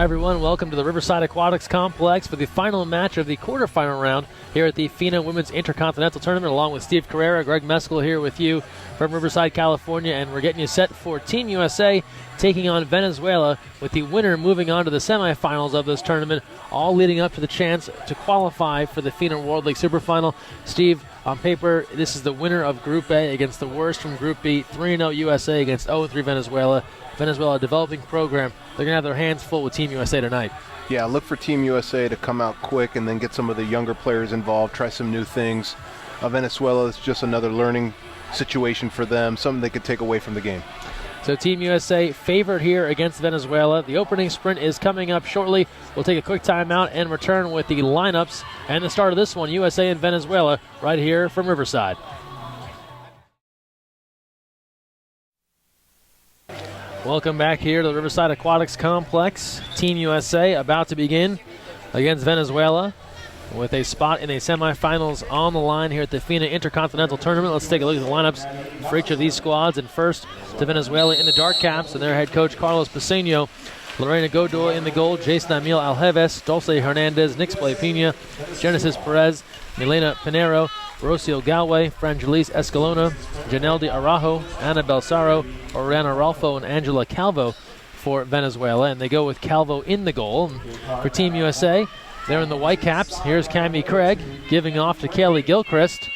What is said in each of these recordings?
Hi everyone, welcome to the Riverside Aquatics Complex for the final match of the quarterfinal round here at the FINA Women's Intercontinental Tournament, along with Steve Carrera, Greg Meskel here with you from Riverside, California, and we're getting you set for Team USA taking on Venezuela, with the winner moving on to the semifinals of this tournament, all leading up to the chance to qualify for the FINA World League Superfinal. Steve, on paper, this is the winner of Group A against the worst from Group B, 3-0 USA against 0-3 Venezuela. Venezuela, a developing program. They're going to have their hands full with Team USA tonight. Yeah, look for Team USA to come out quick and then get some of the younger players involved, try some new things. Venezuela is just another learning situation for them, something they could take away from the game. So Team USA favored here against Venezuela. The opening sprint is coming up shortly. We'll take a quick timeout and return with the lineups and the start of this one, USA and Venezuela, right here from Riverside. Welcome back here to the Riverside Aquatics Complex. Team USA about to begin against Venezuela with a spot in the semifinals on the line here at the FINA Intercontinental Tournament. Let's take a look at the lineups for each of these squads. And first to Venezuela in the dark caps and their head coach Carlos Paceño. Lorena Godoy in the goal, Jason Emil Aljeves, Dulce Hernandez, Nixplay Pina, Genesis Perez, Milena Pinero, Rocio Galway, Frangelis Escalona, Janeldi Araujo, Ana Belsaro, Oriana Rolfo, and Angela Calvo for Venezuela. And they go with Calvo in the goal. And for Team USA, they're in the white caps. Here's Cammie Craig giving off to Kelly Gilchrist.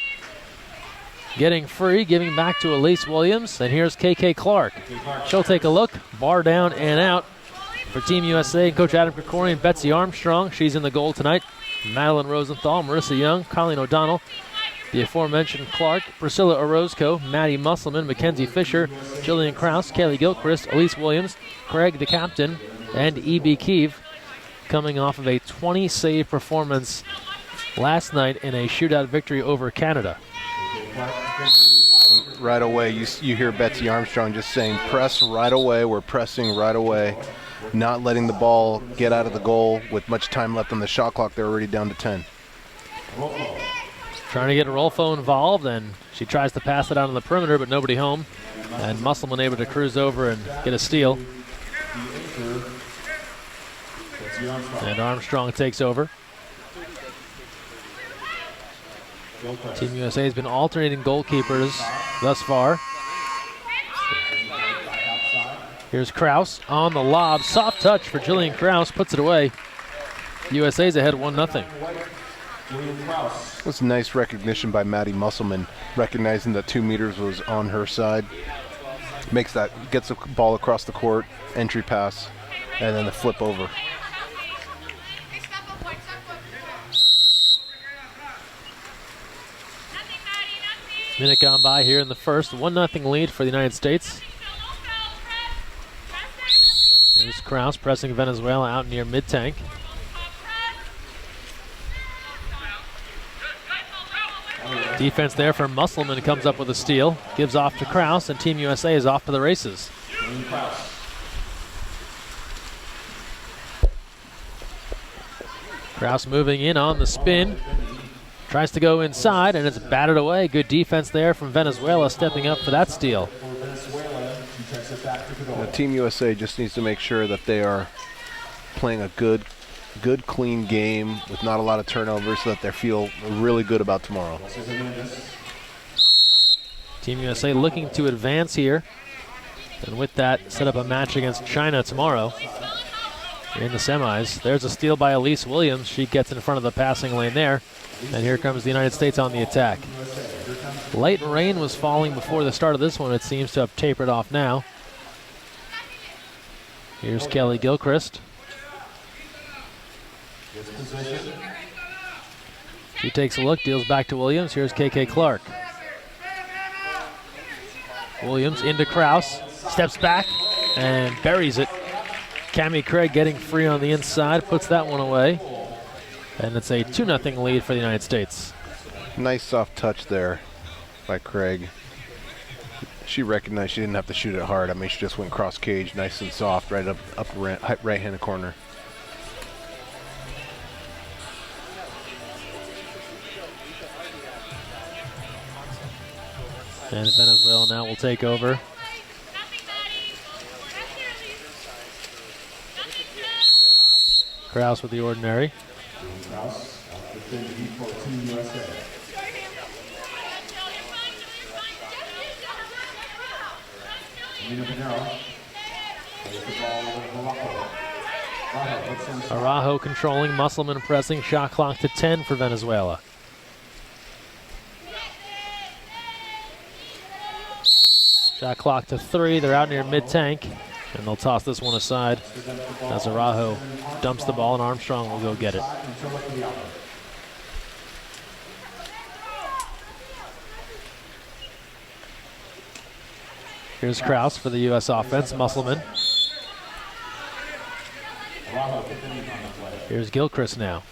Getting free, giving back to Elise Williams. And here's KK Clark. She'll take a look, bar down and out. For Team USA, Coach Adam Krikorian, Betsey Armstrong, she's in the goal tonight. Madeline Rosenthal, Marissa Young, Colleen O'Donnell, the aforementioned Clark, Priscilla Orozco, Maddie Musselman, Mackenzie Fisher, Jillian Krause, Kelly Gilchrist, Elise Williams, Craig the captain, and E.B. Keeve, coming off of a 20-save performance last night in a shootout victory over Canada. Right away, you hear Betsey Armstrong just saying, press right away, we're pressing right away. Not letting the ball get out of the goal with much time left on the shot clock. They're already down to 10. Trying to get Rolfo involved, and she tries to pass it out on the perimeter, but nobody home. And Musselman able to cruise over and get a steal. And Armstrong takes over. Team USA has been alternating goalkeepers thus far. Here's Krause on the lob. Soft touch for Jillian Krause. Puts it away. USA's ahead 1-0. That's nice recognition by Maddie Musselman, recognizing that 2 meters was on her side. Gets the ball across the court, entry pass, and then the flip over. Minute gone by here in the first. 1-0 lead for the United States. Here's Krause pressing Venezuela out near mid-tank. Defense there for Musselman, comes up with a steal. Gives off to Krause, and Team USA is off to the races. Krause moving in on the spin. Tries to go inside, and it's batted away. Good defense there from Venezuela, stepping up for that steal. Team USA just needs to make sure that they are playing a good, clean game with not a lot of turnovers, so that they feel really good about tomorrow. Team USA looking to advance here, and with that, set up a match against China tomorrow in the semis. There's a steal by Elise Williams. She gets in front of the passing lane there, and here comes the United States on the attack. Light rain was falling before the start of this one. It seems to have tapered off now. Here's Kelly Gilchrist. She takes a look, deals back to Williams. Here's KK Clark. Williams into Krause, steps back and buries it. Cammie Craig getting free on the inside, puts that one away. And it's a 2-0 lead for the United States. Nice soft touch there by Craig. She recognized she didn't have to shoot it hard. I mean, she just went cross cage, nice and soft, right up right-handed corner. And Venezuela now will take over. Kraus with the ordinary. Araujo controlling, Musselman pressing, shot clock to 10 for Venezuela. Shot clock to 3, they're out near mid-tank, and they'll toss this one aside as Araujo dumps the ball and Armstrong will go get it. Here's Kraus for the U.S. offense, Musselman. Here's Gilchrist now.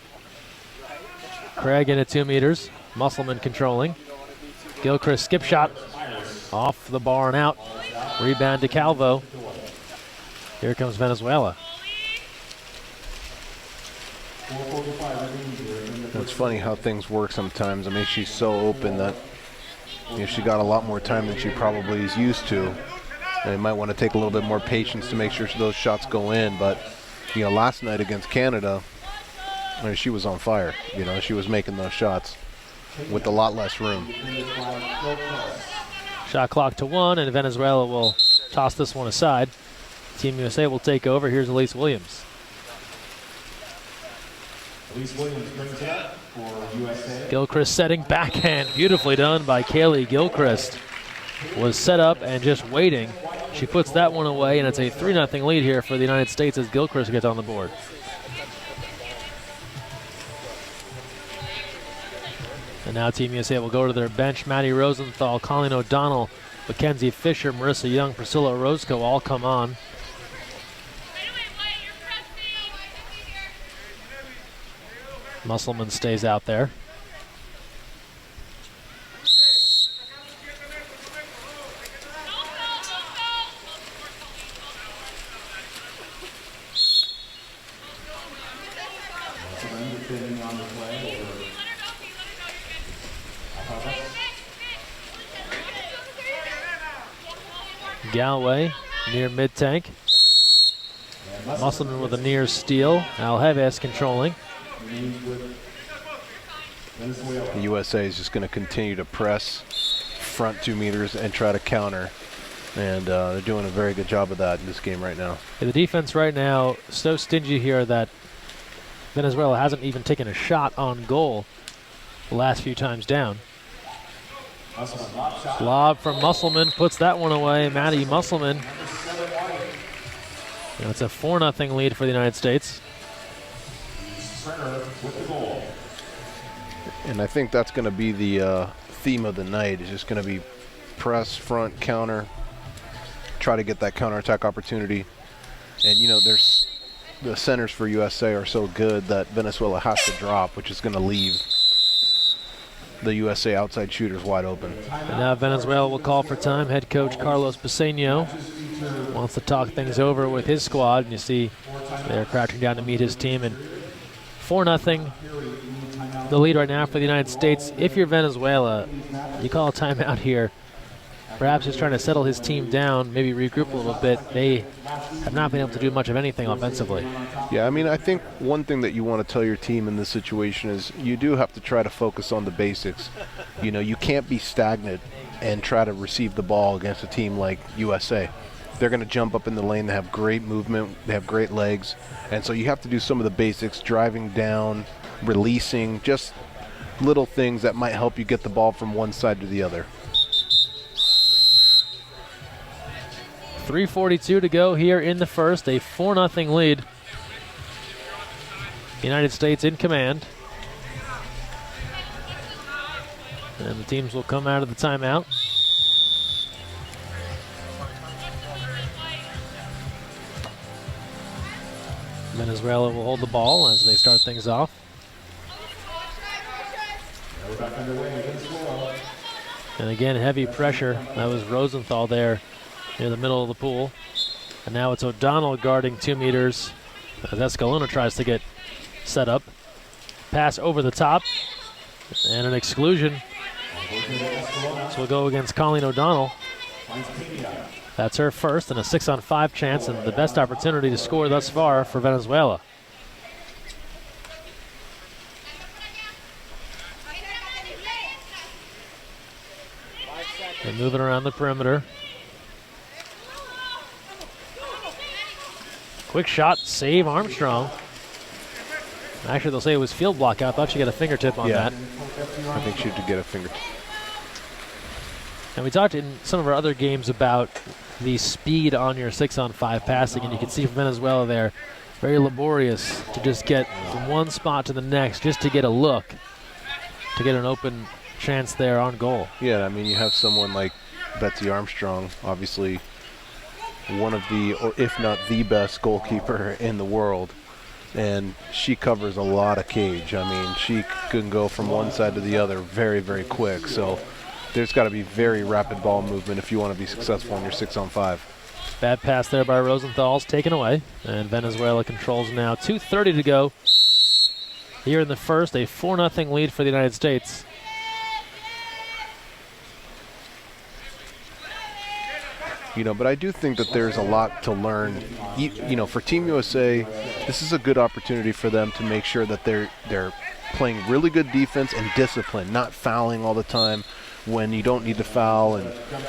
Craig in at 2 meters, Musselman controlling. Gilchrist skip shot, off the bar and out. Rebound to Calvo. Here comes Venezuela. It's funny how things work sometimes. I mean, she's so open that she got a lot more time than she probably is used to. And you might want to take a little bit more patience to make sure those shots go in. But, last night against Canada, she was on fire. She was making those shots with a lot less room. Shot clock to 1, and Venezuela will toss this one aside. Team USA will take over. Here's Elise Williams. Elise Williams brings it up for USA. Gilchrist setting backhand. Beautifully done by Kaylee Gilchrist. Was set up and just waiting. She puts that one away, and it's a 3-0 lead here for the United States as Gilchrist gets on the board. And now Team USA will go to their bench. Maddie Rosenthal, Colleen O'Donnell, Mackenzie Fisher, Marissa Young, Priscilla Orozco all come on. Musselman stays out there. Galway near mid-tank. Musselman with a near steal. Aljeves controlling. The USA is just going to continue to press front 2 meters and try to counter. And they're doing a very good job of that in this game right now. Yeah, the defense right now so stingy here that Venezuela hasn't even taken a shot on goal the last few times down. Lob from Musselman puts that one away. Maddie Musselman. It's a 4-0 lead for the United States. And I think that's going to be the theme of the night. It's just going to be press, front, counter, try to get that counterattack opportunity. And, there's the centers for USA are so good that Venezuela has to drop, which is going to leave the USA outside shooters wide open. And now Venezuela will call for time. Head coach Carlos Paceño wants to talk things over with his squad. And you see they're crouching down to meet his team. And 4-0, the lead right now for the United States. If you're Venezuela, you call a timeout here. Perhaps he's trying to settle his team down, maybe regroup a little bit. They have not been able to do much of anything offensively. Yeah, I think one thing that you want to tell your team in this situation is you do have to try to focus on the basics. You can't be stagnant and try to receive the ball against a team like USA. They're going to jump up in the lane. They have great movement. They have great legs. And so you have to do some of the basics, driving down, releasing, just little things that might help you get the ball from one side to the other. 3:42 to go here in the first. A 4-0 lead. United States in command. And the teams will come out of the timeout. Venezuela will hold the ball as they start things off. And again, heavy pressure. That was Rosenthal there near the middle of the pool. And now it's O'Donnell guarding 2 meters as Escalona tries to get set up. Pass over the top and an exclusion. So we'll go against Colleen O'Donnell. That's her first and a 6-on-5 chance and the best opportunity to score thus far for Venezuela. They're moving around the perimeter. Quick shot, save Armstrong. Actually, they'll say it was field block out. I thought she got a fingertip on that. I think she did get a fingertip. And we talked in some of our other games about the speed on your 6-on-5 passing, and you can see from Venezuela there, very laborious to just get from one spot to the next just to get a look, to get an open chance there on goal. Yeah, I mean, you have someone like Betsey Armstrong, obviously one of the, or if not the best goalkeeper in the world, and she covers a lot of cage. I mean, she can go from one side to the other very, very quick. So there's got to be very rapid ball movement if you want to be successful in your 6-on-5. Bad pass there by Rosenthal's taken away, and Venezuela controls now. 2:30 to go here in the first, a 4-0 lead for the United States. You know, but I do think that there's a lot to learn. You know, for Team USA, this is a good opportunity for them to make sure that they're playing really good defense and discipline, not fouling all the time when you don't need to foul, and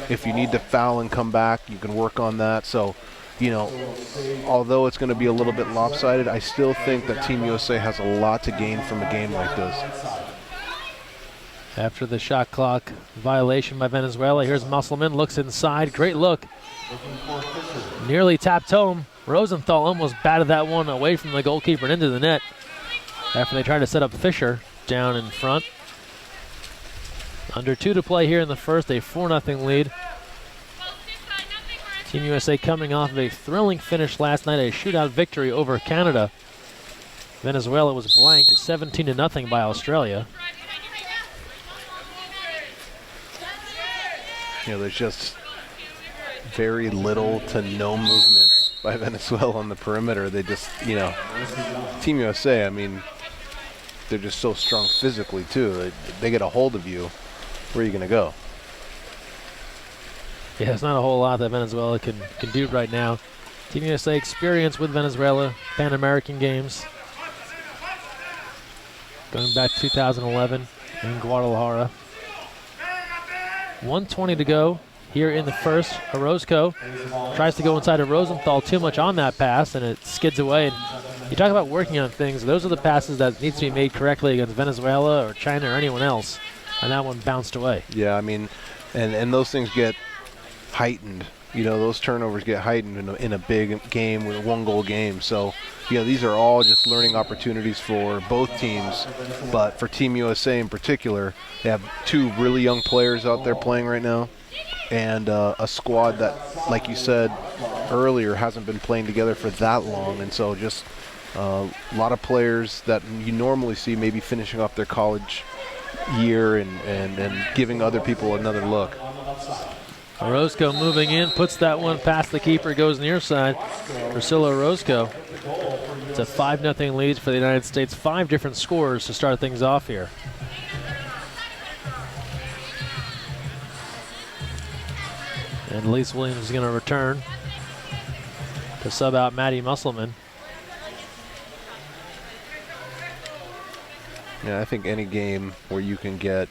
if you need to foul and come back, you can work on that. So, you know, although it's going to be a little bit lopsided, I still think that Team USA has a lot to gain from a game like this. After the shot clock violation by Venezuela, here's Musselman, looks inside, great look. Nearly tapped home. Rosenthal almost batted that one away from the goalkeeper and into the net after they tried to set up Fisher down in front. Under 2 to play here in the first, a 4-0 lead. Team USA coming off of a thrilling finish last night, a shootout victory over Canada. Venezuela was blanked 17-0 by Australia. You know, there's just very little to no movement by Venezuela on the perimeter. They just, you know, Team USA, I mean, they're just so strong physically, too. They get a hold of you. Where are you going to go? Yeah, it's not a whole lot that Venezuela can do right now. Team USA experience with Venezuela, Pan American Games. Going back to 2011 in Guadalajara. 1:20 to go here in the first. Orozco tries to go inside of Rosenthal too much on that pass, and it skids away. And you talk about working on things. Those are the passes that needs to be made correctly against Venezuela or China or anyone else. And that one bounced away. Yeah, I mean, and those things get heightened. You know, those turnovers get heightened in a big game with a one-goal game. So, you know, these are all just learning opportunities for both teams. But for Team USA in particular, they have 2 really young players out there playing right now, and a squad that, like you said earlier, hasn't been playing together for that long. And so just a lot of players that you normally see maybe finishing off their college year and giving other people another look. Orozco moving in, puts that one past the keeper, goes near side. Priscilla Orozco. It's a 5-0 lead for the United States. 5 different scores to start things off here. And Elise Williams is going to return to sub out Maddie Musselman. Yeah, I think any game where you can get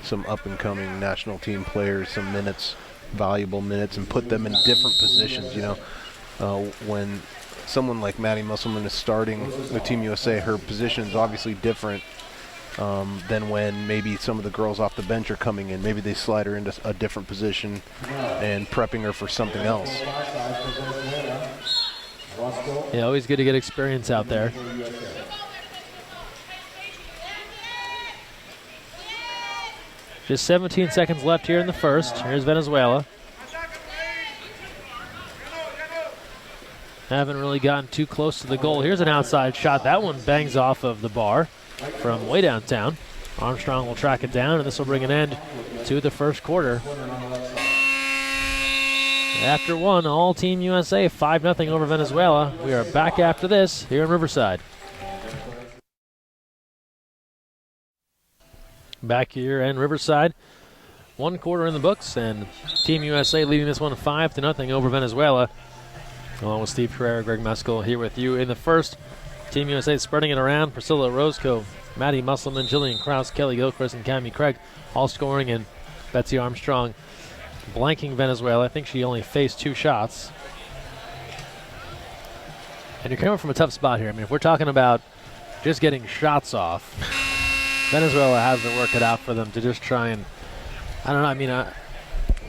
some up-and-coming national team players some minutes, valuable minutes, and put them in different positions. You know, when someone like Maddie Musselman is starting with Team USA, her position is obviously different than when maybe some of the girls off the bench are coming in. Maybe they slide her into a different position and prepping her for something else. Yeah, always good to get experience out there. Just 17 seconds left here in the first. Here's Venezuela. Haven't really gotten too close to the goal. Here's an outside shot. That one bangs off of the bar from way downtown. Armstrong will track it down, and this will bring an end to the first quarter. After one, all Team USA 5-0 over Venezuela. We are back after this here in Riverside. Back here in Riverside, 1 quarter in the books, and Team USA leading this one 5-0 over Venezuela. Along with Steve Carrera, Greg Meskel here with you in the first. Team USA spreading it around. Priscilla Orozco, Maddie Musselman, Jillian Krause, Kelly Gilchrist, and Cammie Craig all scoring, and Betsey Armstrong blanking Venezuela. I think she only faced 2 shots. And you're coming from a tough spot here. I mean, if we're talking about just getting shots off, Venezuela has the work cut out for them to just try and, I don't know, I mean,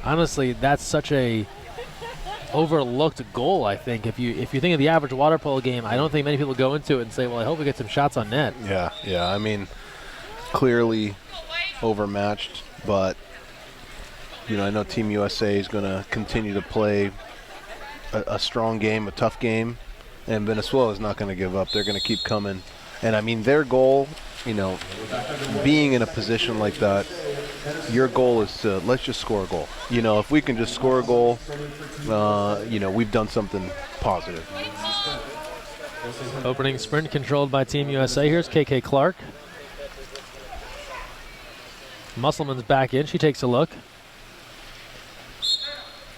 honestly, that's such a overlooked goal, I think. If you think of the average water polo game, I don't think many people go into it and say, well, I hope we get some shots on net. Yeah, I mean, clearly overmatched, but, you know, I know Team USA is going to continue to play a strong game, a tough game, and Venezuela is not going to give up. They're going to keep coming. And, I mean, their goal, you know, being in a position like that, your goal is to, let's just score a goal. You know, if we can just score a goal, you know, we've done something positive. Opening sprint controlled by Team USA. Here's KK Clark. Musselman's back in. She takes a look.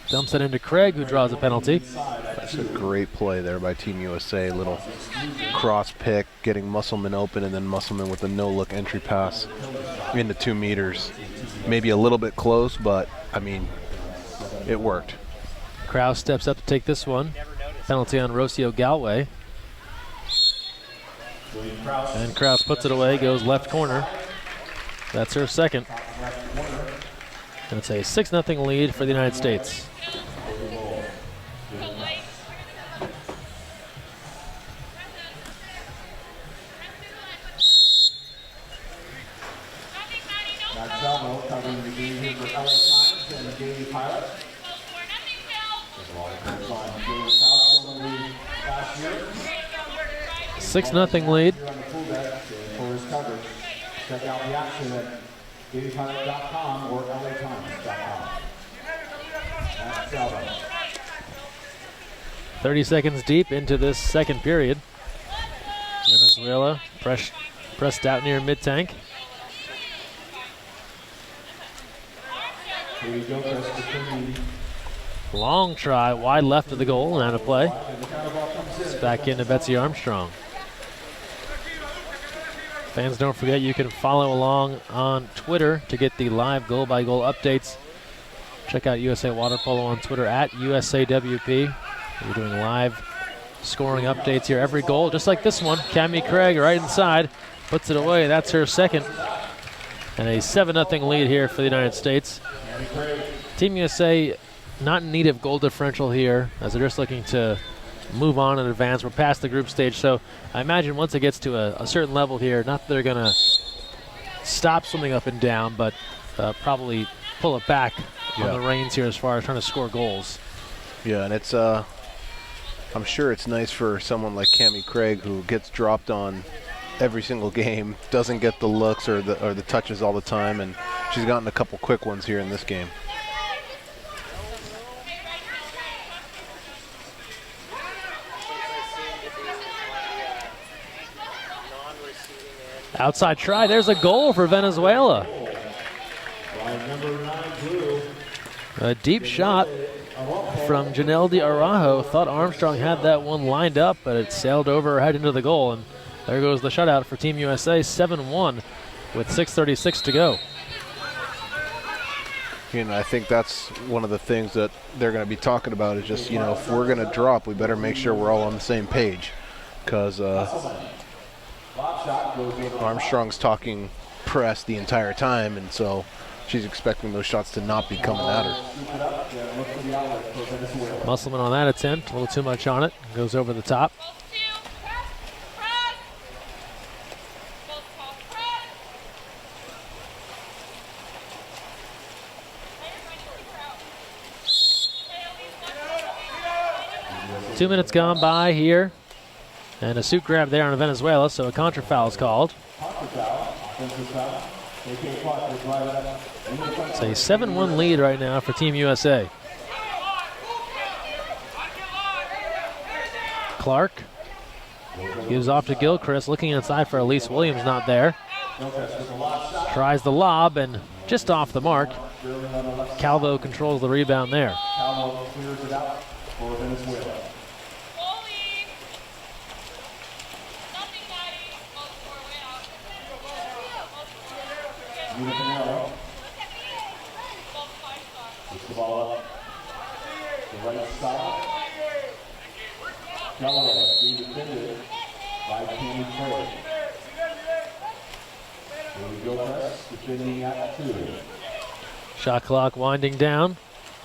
Dumps it into Craig, who draws a penalty. That's a great play there by Team USA. Little cross pick, getting Musselman open, and then Musselman with a no-look entry pass into 2 meters. Maybe a little bit close, but, I mean, it worked. Kraus steps up to take this one. Penalty on Rocio Galway. And Kraus puts it away, goes left corner. That's her second. And it's a 6-0 lead for the United States. Covering the game here for LA Times and the Daily Pilot. Last year. 6-0 lead. Here on the full deck for his coverage. Check out the action at dailypilot.com or latimes.com. That's Salvo. 30 seconds deep into this second period. Venezuela pressed out near mid-tank. Here you go, Long try, wide left of the goal, and out of play. It's back into Betsey Armstrong. Fans, don't forget you can follow along on Twitter to get the live goal-by-goal updates. Check out USA Water Polo on Twitter at USAWP. We're doing live scoring updates here. Every goal, just like this one. Cammie Craig right inside, puts it away. That's her second. And a 7-0 lead here for the United States. Team USA not in need of goal differential here, as they're just looking to move on and advance. We're past the group stage, so I imagine once it gets to a certain level here, not that they're going to stop swimming up and down, but probably pull it back on the reins here as far as trying to score goals. Yeah, and it's I'm sure it's nice for someone like Cammie Craig, who gets dropped on every single game, doesn't get the looks or the touches all the time, and she's gotten a couple quick ones here in this game. Outside try, there's a goal for Venezuela. A deep shot from Janelle Araujo. Thought Armstrong had that one lined up, but it sailed over her head into the goal, and there goes the shutout for Team USA, 7-1 with 6:36 to go. You know, I think that's one of the things that they're going to be talking about is just, you know, if we're going to drop, we better make sure we're all on the same page, because Armstrong's talking press the entire time, and so she's expecting those shots to not be coming at her. Musselman on that attempt, a little too much on it, goes over the top. Two minutes gone by here, and a suit grab there on Venezuela, so a contra foul is called. It's a 7-1 lead right now for Team USA. Clark gives off to Gilchrist, looking inside for Elise Williams, not there. Tries the lob and just off the mark. Calvo controls the rebound there. Calvo clears it out for Venezuela. The ball up. The right side. Galloway being defended by Kenny Craig. Here we go, press, defending at 2. Shot clock winding down.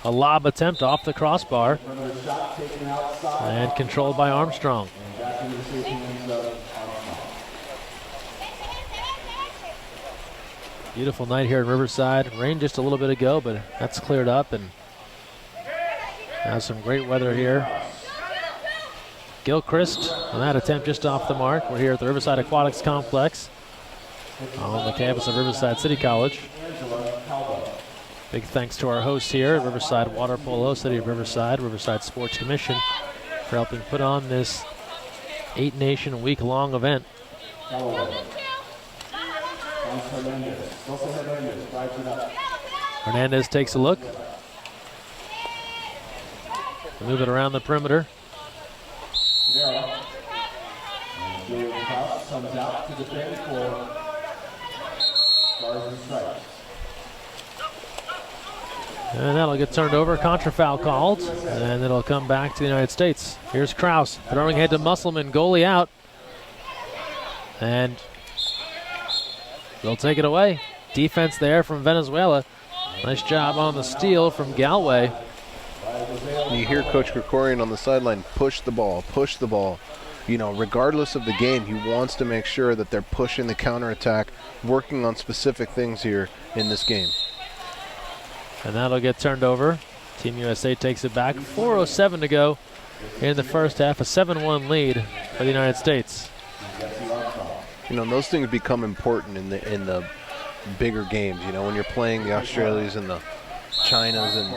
A lob attempt off the crossbar. Shot taken outside. And controlled by Armstrong. And back into the safe hands of Armstrong. Beautiful night here in Riverside. Rained just a little bit ago, but that's cleared up, and now some great weather here. Gilchrist on that attempt just off the mark. We're here at the Riverside Aquatics Complex on the campus of Riverside City College. Big thanks to our hosts here at Riverside Water Polo, City of Riverside, Riverside Sports Commission for helping put on this 8-nation week-long event. Hernandez takes a look. Move it around the perimeter. Comes out to defend for Stars and Stripes. And that'll get turned over. Contra foul called, and it'll come back to the United States. Here's Kraus throwing head to Musselman, goalie out, and they'll take it away. Defense there from Venezuela. Nice job on the steal from Galway. You hear Coach Krikorian on the sideline, push the ball, push the ball. You know, regardless of the game, he wants to make sure that they're pushing the counterattack, working on specific things here in this game. And that'll get turned over. Team USA takes it back. 4:07 to go in the first half. A 7-1 lead for the United States. You know, those things become important in the bigger games. You know, when you're playing the Australias and the Chinas and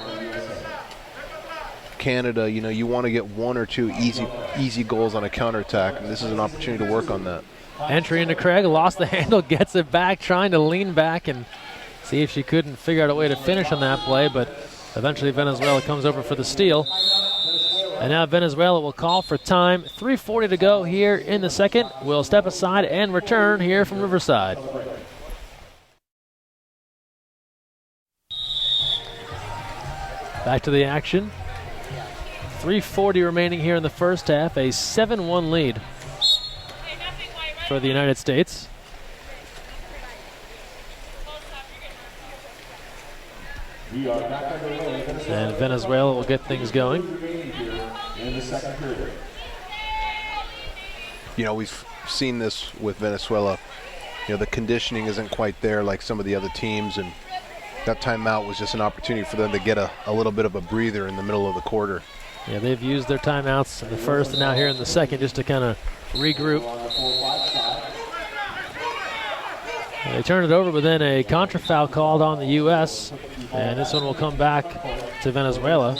Canada, you know, you want to get 1 or 2 easy goals on a counterattack, and this is an opportunity to work on that. Entry into Craig, lost the handle, gets it back, trying to lean back and see if she couldn't figure out a way to finish on that play, but eventually Venezuela comes over for the steal. And now Venezuela will call for time. 3:40 to go here in the second. We'll step aside and return here from Riverside. Back to the action. 3:40 remaining here in the first half. A 7-1 lead for the United States. And Venezuela will get things going. You know, we've seen this with Venezuela. You know, the conditioning isn't quite there like some of the other teams, and that timeout was just an opportunity for them to get a little bit of a breather in the middle of the quarter. Yeah, they've used their timeouts in the first and now here in the second just to kind of regroup. They turn it over, but then a contra foul called on the U.S., and this one will come back to Venezuela.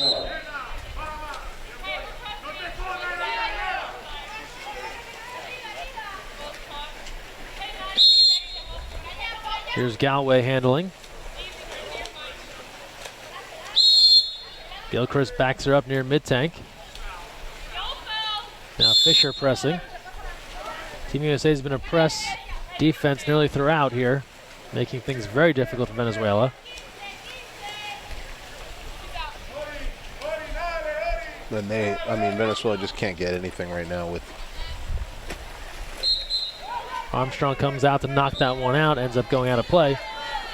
Here's Galway handling. Gilchrist backs her up near mid-tank. Now Fisher pressing. Team USA has been a press defense nearly throughout here, making things very difficult for Venezuela. Then Venezuela just can't get anything right now with. Armstrong comes out to knock that one out, ends up going out of play,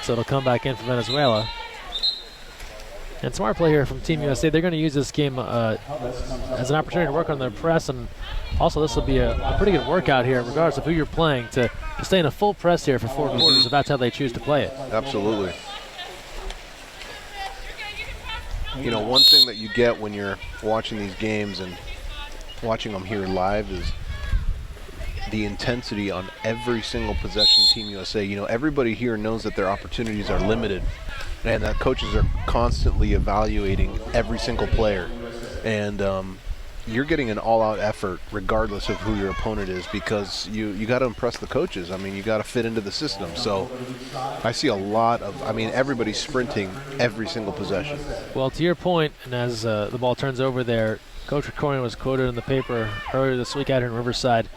so it'll come back in for Venezuela. And smart play here from Team USA. They're going to use this game as an opportunity to work on their press, and also this will be a pretty good workout here, regardless of who you're playing, to stay in a full press here for 4 quarters if that's how they choose to play it. Absolutely. You know, one thing that you get when you're watching these games and watching them here live is the intensity on every single possession. Team USA, you know, everybody here knows that their opportunities are limited, and that coaches are constantly evaluating every single player, and you're getting an all-out effort regardless of who your opponent is, because you got to impress the coaches. I mean, you got to fit into the system. So I see a lot of, everybody's sprinting every single possession. Well, to your point, and as the ball turns over there, Coach Krikorian was quoted in the paper earlier this week out here in Riverside.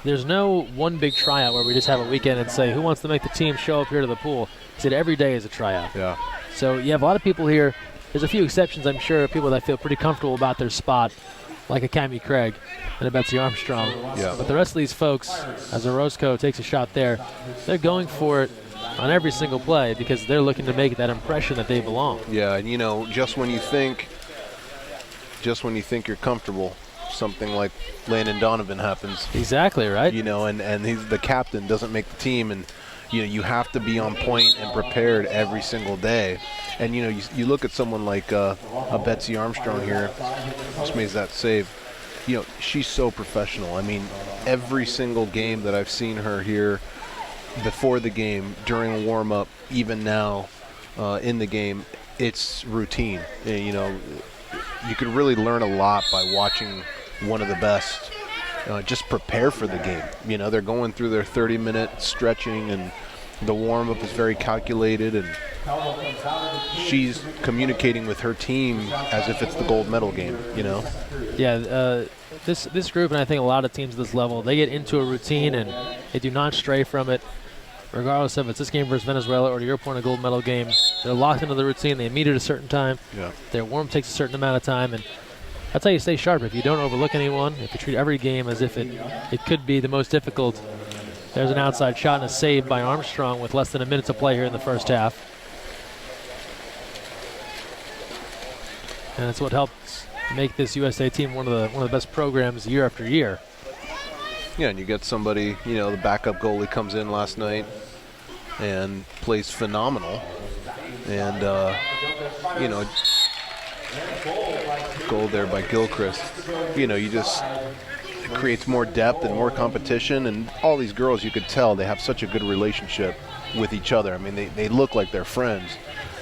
There's no one big tryout where we just have a weekend and say, who wants to make the team show up here to the pool? He said every day is a tryout. Yeah. So you have a lot of people here there's a few exceptions, I'm sure, people that feel pretty comfortable about their spot, like a Cammie Craig and a Betsey Armstrong. Yeah. But the rest of these folks, as Orozco takes a shot there, they're going for it on every single play because they're looking to make that impression that they belong. Yeah, and you know, just when you think you're comfortable, something like Landon Donovan happens. Exactly, right? You know, and he's the captain, doesn't make the team, and you know, you have to be on point and prepared every single day. And you know, you look at someone like a Betsey Armstrong here, just made that save. You know, she's so professional. I mean, every single game that I've seen her here, before the game, during warm-up, even now in the game, it's routine. You know, you could really learn a lot by watching one of the best just prepare for the game. You know, they're going through their 30-minute stretching, and the warm-up is very calculated, and she's communicating with her team as if it's the gold medal game, you know? Yeah, this group, and I think a lot of teams at this level, they get into a routine and they do not stray from it, regardless of if it's this game versus Venezuela or to your point, a gold medal game. They're locked into the routine. They meet at a certain time. Yeah. Their warm takes a certain amount of time, and that's how you stay sharp. If you don't overlook anyone, if you treat every game as if it could be the most difficult. There's an outside shot and a save by Armstrong with less than a minute to play here in the first half. And that's what helps make this USA team one of the best programs year after year. Yeah, and you get somebody, you know, the backup goalie comes in last night and plays phenomenal. And, you know, goal there by Gilchrist. You know, it creates more depth and more competition. And all these girls, you could tell they have such a good relationship with each other. I mean, they look like they're friends.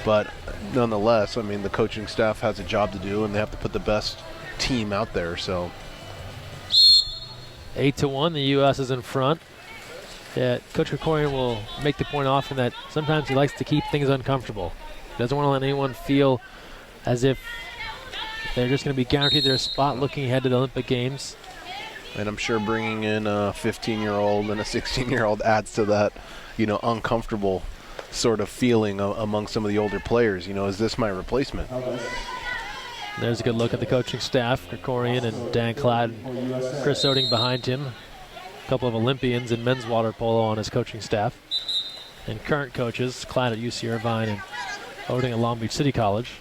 But nonetheless, I mean, the coaching staff has a job to do, and they have to put the best team out there. So 8-1, the U.S. is in front. Yeah, Coach Krikorian will make the point often that sometimes he likes to keep things uncomfortable. He doesn't want to let anyone feel as if they're just going to be guaranteed their spot looking ahead to the Olympic Games. And I'm sure bringing in a 15-year-old and a 16-year-old adds to that, you know, uncomfortable sort of feeling among some of the older players. You know, is this my replacement? There's a good look at the coaching staff. Krikorian and Dan Klatt, Chris Oding behind him. A couple of Olympians in men's water polo on his coaching staff. And current coaches, Klatt at UC Irvine and Oding at Long Beach City College.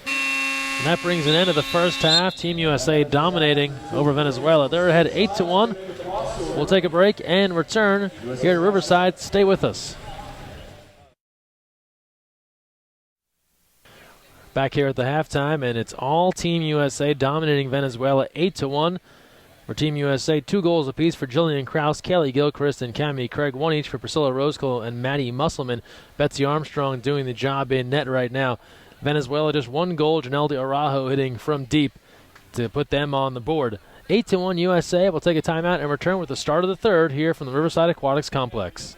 And that brings an end to the first half. Team USA dominating over Venezuela. They're ahead 8-1. We'll take a break and return here to Riverside. Stay with us. Back here at the halftime, and it's all Team USA dominating Venezuela 8-1. For Team USA, 2 goals apiece for Jillian Krause, Kelly Gilchrist, and Cammie Craig. 1 each for Priscilla Roscoe and Maddie Musselman. Betsey Armstrong doing the job in net right now. Venezuela just 1 goal. Janelle Araujo hitting from deep to put them on the board. 8-1 USA. We'll take a timeout and return with the start of the third here from the Riverside Aquatics Complex.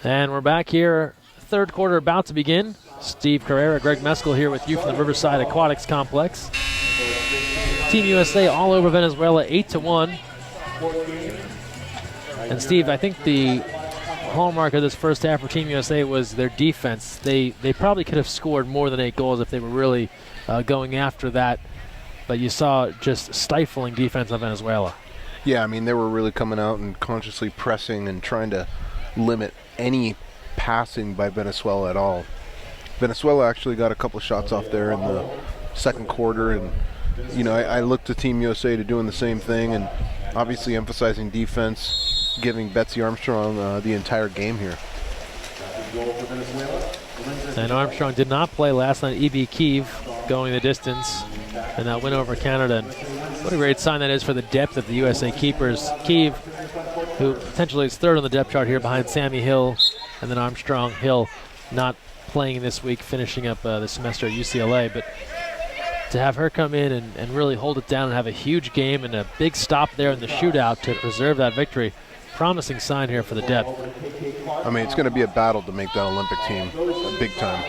And we're back here. Third quarter about to begin. Steve Carrera, Greg Meskel here with you from the Riverside Aquatics Complex. Team USA all over Venezuela, 8-1. And Steve, I think the hallmark of this first half for Team USA was their defense. They probably could have scored more than 8 goals if they were really going after that. But you saw just stifling defense on Venezuela. Yeah, I mean, they were really coming out and consciously pressing and trying to limit any passing by Venezuela at all. Venezuela actually got a couple shots off there in the second quarter, and you know, I looked to Team USA to doing the same thing, and obviously emphasizing defense, giving Betsey Armstrong the entire game here. And Armstrong did not play last night. E.B. Kiev going the distance, and that win over Canada. And what a great sign that is for the depth of the USA keepers. Kiev, who potentially is third on the depth chart here behind Sammy Hill, and then Armstrong. Hill not playing this week, finishing up the semester at UCLA. But to have her come in and really hold it down and have a huge game and a big stop there in the shootout to preserve that victory, promising sign here for the depth. I mean, it's going to be a battle to make that Olympic team, big time.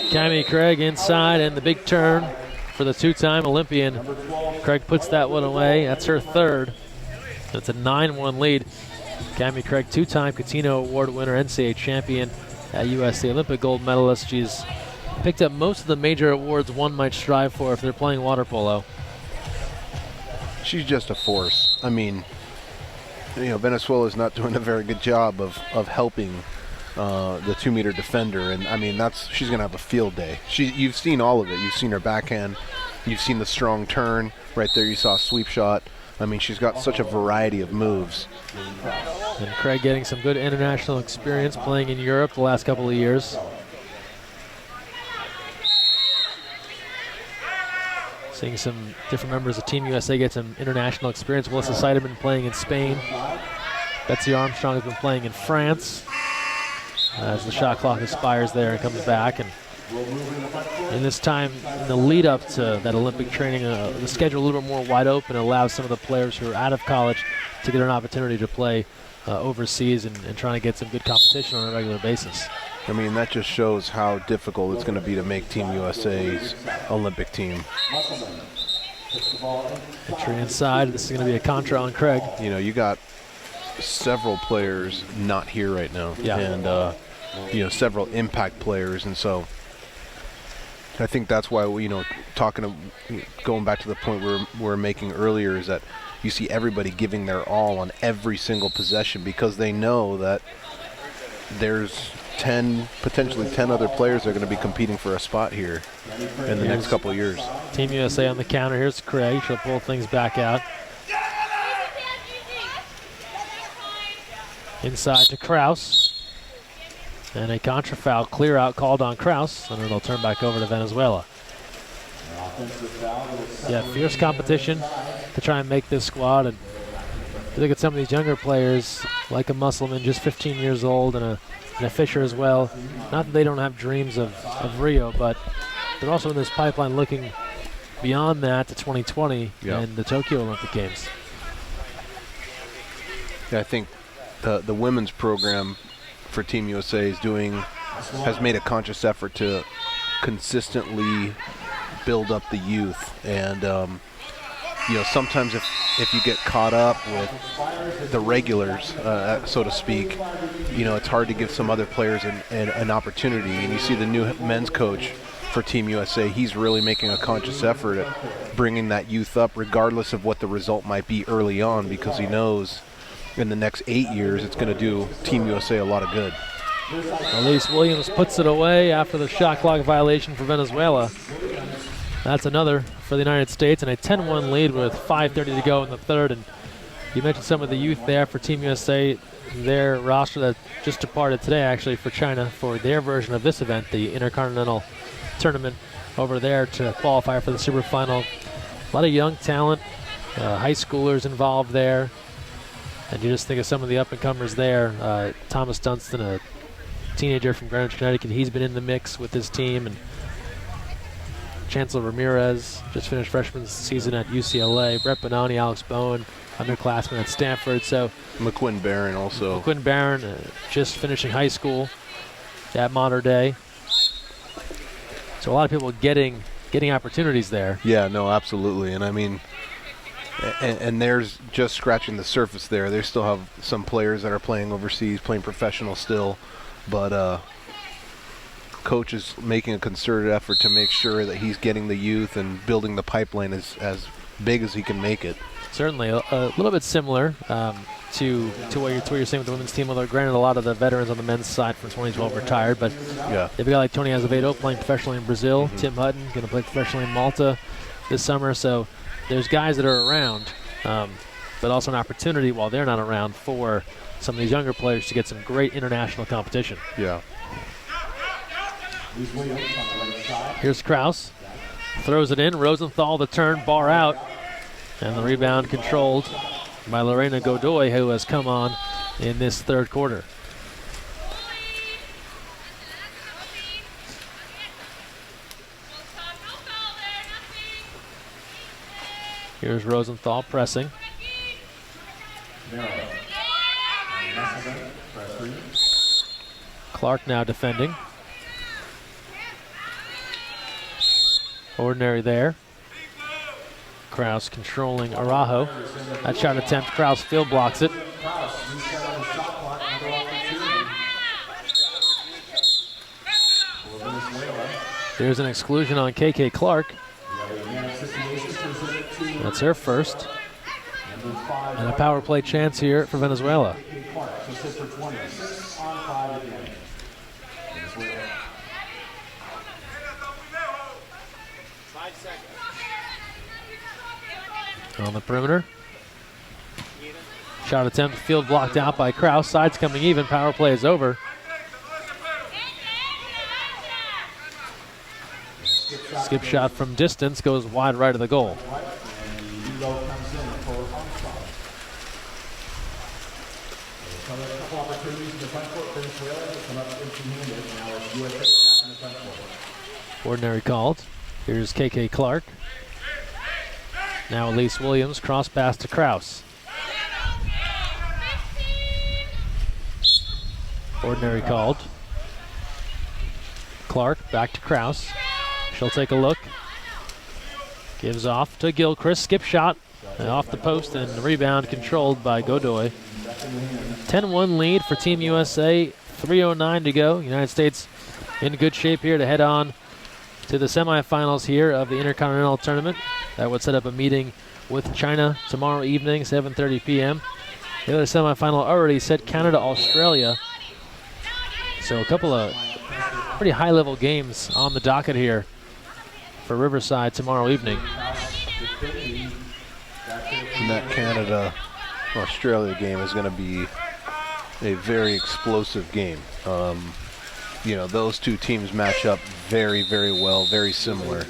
Cammie Craig inside, and the big turn for the 2-time Olympian. Craig puts that one away. That's her third. It's a 9-1 lead. Cammie Craig, 2-time Catino Award winner, NCAA champion, at USC, Olympic gold medalist. She's picked up most of the major awards one might strive for if they're playing water polo. She's just a force. I mean, Venezuela's not doing a very good job of helping the 2-meter defender, and I mean she's going to have a field day. You've seen all of it. You've seen her backhand. You've seen the strong turn right there. You saw a sweep shot. I mean, she's got such a variety of moves. And Craig getting some good international experience playing in Europe the last couple of years. Seeing some different members of Team USA get some international experience. Melissa Seidemann playing in Spain. Betsey Armstrong has been playing in France. As the shot clock expires there and comes back. And in this time, in the lead up to that Olympic training, the schedule a little bit more wide open, allows some of the players who are out of college to get an opportunity to play overseas and trying to get some good competition on a regular basis. I mean, that just shows how difficult it's going to be to make Team USA's Olympic team. Entry inside. This is going to be a contra on Craig. You got several players not here right now. Yeah. And, several impact players. And so I think that's why, going back to the point we're making earlier, is that you see everybody giving their all on every single possession because they know that there's potentially 10 other players that are going to be competing for a spot here in the next couple of years. Team USA on the counter. Here's Craig. She'll pull things back out. Inside to Kraus. And a contra foul clear out called on Kraus, and it'll turn back over to Venezuela. Yeah, fierce competition to try and make this squad. And you look at some of these younger players, like a Musselman, just 15 years old, and a Fisher as well. Not that they don't have dreams of Rio, but they're also in this pipeline looking beyond that to 2020 and the Tokyo Olympic Games. Yeah, I think the women's program for Team USA has made a conscious effort to consistently build up the youth. And sometimes if you get caught up with the regulars, so to speak, it's hard to give some other players an opportunity. And you see the new men's coach for Team USA, he's really making a conscious effort at bringing that youth up regardless of what the result might be early on, because he knows in the next 8 years it's going to do Team USA a lot of good. Elise Williams puts it away after the shot clock violation for Venezuela. That's another for the United States, and a 10-1 lead with 5:30 to go in the third. And you mentioned some of the youth there for Team USA, their roster that just departed today actually for China for their version of this event, the Intercontinental Tournament over there to qualify for the Super Final. A lot of young talent, high schoolers involved there. And you just think of some of the up-and-comers there. Thomas Dunstan, a teenager from Greenwich, Connecticut, he's been in the mix with this team. And Chancellor Ramirez just finished freshman season at UCLA. Brett Bonani, Alex Bowen, underclassmen at Stanford. So McQuinn Barron also. McQuinn Barron just finishing high school at Mater Dei. So a lot of people getting opportunities there. Yeah, no, absolutely. And I mean, and there's just scratching the surface there. They still have some players that are playing overseas, playing professional still, but coach is making a concerted effort to make sure that he's getting the youth and building the pipeline as big as he can make it. Certainly, a little bit similar to what you're saying with the women's team, although granted a lot of the veterans on the men's side from 2012 retired, but yeah, they've got like Tony Azevedo playing professionally in Brazil, Tim Hutton going to play professionally in Malta this summer, so there's guys that are around, but also an opportunity while they're not around for some of these younger players to get some great international competition. Yeah. Here's Kraus, throws it in, Rosenthal the turn, bar out, and the rebound controlled by Lorena Godoy, who has come on in this third quarter. Here's Rosenthal pressing. Clark now defending. Ordinary there. Kraus controlling Araujo. That shot attempt, Kraus field blocks it. There's an exclusion on KK Clark. That's her first. And a power play chance here for Venezuela. On the perimeter. Shot attempt, field blocked out by Kraus. Sides coming even, power play is over. Skip shot from distance goes wide right of the goal. Ordinary called. Here's KK Clark. Now Elise Williams, cross pass to Kraus. Ordinary called. Clark back to Kraus. She'll take a look. Gives off to Gilchrist. Skip shot off the post and rebound controlled by Godoy. 10-1 lead for Team USA. 3:09 to go. United States in good shape here to head on to the semifinals here of the Intercontinental Tournament. That would set up a meeting with China tomorrow evening, 7:30 p.m. The other semifinal already set Canada, Australia. So a couple of pretty high-level games on the docket here for Riverside tomorrow evening. And that Canada-Australia game is going to be a very explosive game. You know, those two teams match up very, very well, very similar.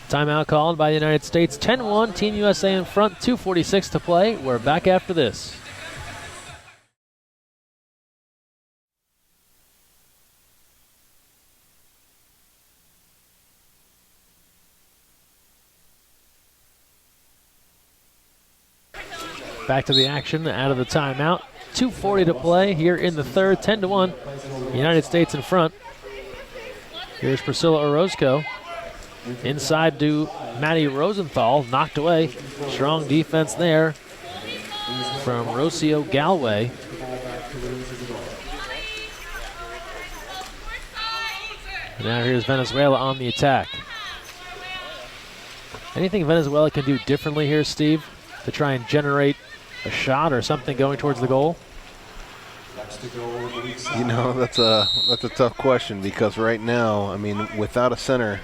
Timeout called by the United States. 10-1, Team USA in front, 2:46 to play. We're back after this. Back to the action out of the timeout. 2:40 to play here in the third. 10-1, United States in front. Here's Priscilla Orozco. Inside to Maddie Rosenthal, knocked away. Strong defense there from Rocio Galway. And now here's Venezuela on the attack. Anything Venezuela can do differently here, Steve, to try and generate a shot or something going towards the goal? You know, that's a tough question, because right now, I mean, without a center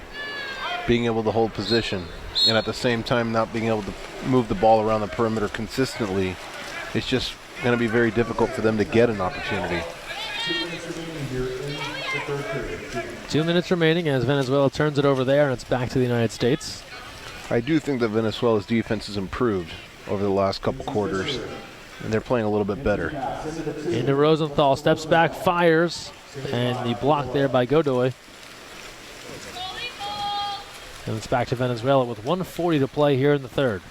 being able to hold position and at the same time not being able to move the ball around the perimeter consistently, it's just going to be very difficult for them to get an opportunity. 2 minutes remaining as Venezuela turns it over there, and it's back to the United States. I do think that Venezuela's defense has improved over the last couple quarters, and they're playing a little bit better. Into Rosenthal, steps back, fires, and the block there by Godoy. And it's back to Venezuela with 1:40 to play here in the third.